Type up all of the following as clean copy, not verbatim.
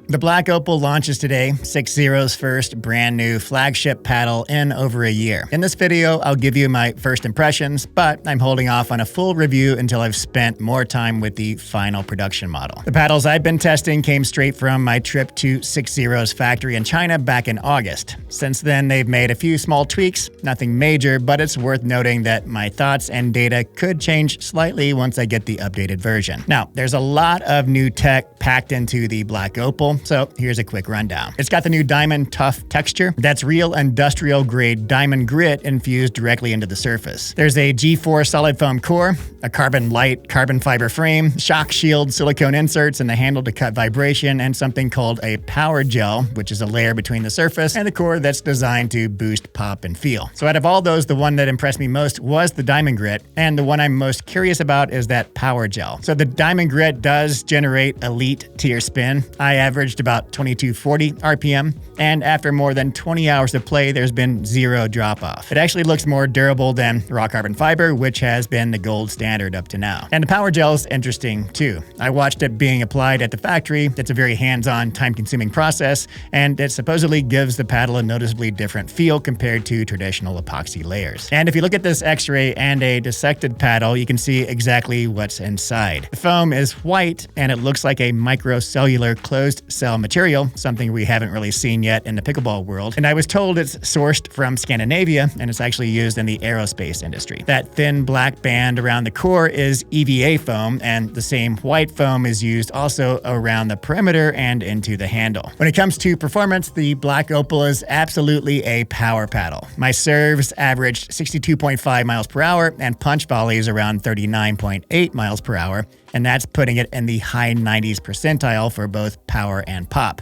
The Black Opal launches today, 6-0's first brand new flagship paddle in over a year. In this video, I'll give you my first impressions, but I'm holding off on a full review until I've spent more time with the final production model. The paddles I've been testing came straight from my trip to 6-0's factory in China back in August. Since then, they've made a few small tweaks, nothing major, but it's worth noting that my thoughts and data could change slightly once I get the updated version. Now, there's a lot of new tech packed into the Black Opal, so here's a quick rundown. It's got the new Diamond Tough texture. That's real industrial grade diamond grit infused directly into the surface. There's a G4 solid foam core, a carbon light carbon fiber frame, shock shield silicone inserts in the handle to cut vibration, and something called a power gel, which is a layer between the surface and the core that's designed to boost pop and feel. So out of all those, the one that impressed me most was the diamond grit, and the one I'm most curious about is that power gel. So the diamond grit does generate elite tier spin. I averaged about 2240 RPM, and after more than 20 hours of play, there's been zero drop off. It actually looks more durable than raw carbon fiber, which has been the gold standard up to now. And the power gel is interesting too. I watched it being applied at the factory. It's a very hands-on, time-consuming process, and it supposedly gives the paddle a noticeably different feel compared to traditional epoxy layers. And if you look at this x-ray and a dissected paddle, you can see exactly what's inside. The foam is white, and it looks like a microcellular closed cell material, something we haven't really seen yet in the pickleball world. And I was told it's sourced from Scandinavia, and it's actually used in the aerospace industry. That thin black band around the core is EVA foam, and the same white foam is used also around the perimeter and into the handle. When it comes to performance, the Black Opal is absolutely a power paddle. My serves averaged 62.5 miles per hour and punch volleys around 39.8 miles per hour, and that's putting it in the high 90s percentile for both power and pop.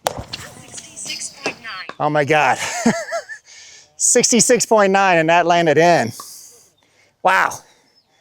66.9. Oh my God. 66.9, and that landed in. Wow.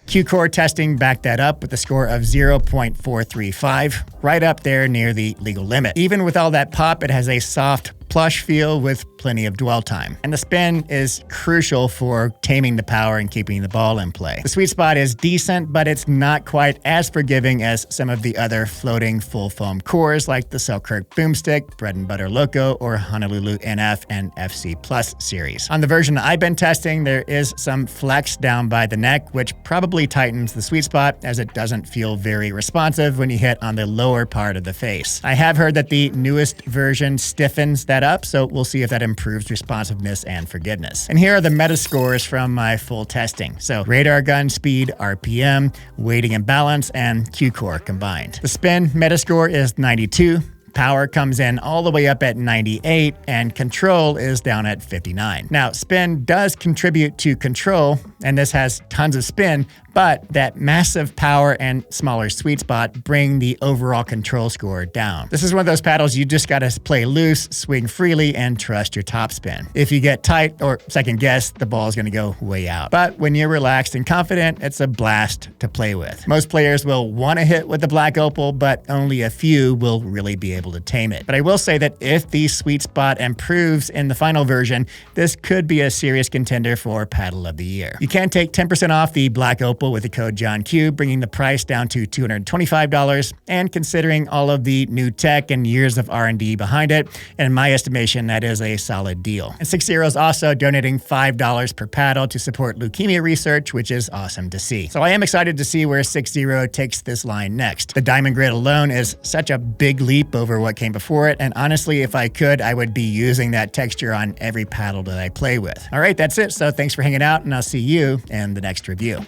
Q-Core testing backed that up with a score of 0.435, right up there near the legal limit. Even with all that pop, it has a soft plush feel with plenty of dwell time. And the spin is crucial for taming the power and keeping the ball in play. The sweet spot is decent, but it's not quite as forgiving as some of the other floating full foam cores like the Selkirk Boomstick, Bread and Butter Loco, or Honolulu NF and FC Plus series. On the version I've been testing, there is some flex down by the neck, which probably tightens the sweet spot as it doesn't feel very responsive when you hit on the lower part of the face. I have heard that the newest version stiffens that up, so we'll see if that improves responsiveness and forgiveness. And here are the meta scores from my full testing. So radar gun speed, RPM, weighting and balance, and Q-Core combined. The spin meta score is 92. Power comes in all the way up at 98, and control is down at 59. Now, spin does contribute to control, and this has tons of spin, but that massive power and smaller sweet spot bring the overall control score down. This is one of those paddles you just gotta play loose, swing freely, and trust your top spin. If you get tight or second guess, the ball is gonna go way out. But when you're relaxed and confident, it's a blast to play with. Most players will wanna hit with the Black Opal, but only a few will really be able to tame it. But I will say that if the sweet spot improves in the final version, this could be a serious contender for Paddle of the Year. You can take 10% off the Black Opal with the code Johnkew, bringing the price down to $225, and considering all of the new tech and years of R&D behind it, in my estimation, that is a solid deal. And 6-0 is also donating $5 per paddle to support leukemia research, which is awesome to see. So I am excited to see where 6-0 takes this line next. The diamond grit alone is such a big leap over what came before it, and honestly, if I could, I would be using that texture on every paddle that I play with. All right, that's it. So thanks for hanging out, and I'll see you in the next review.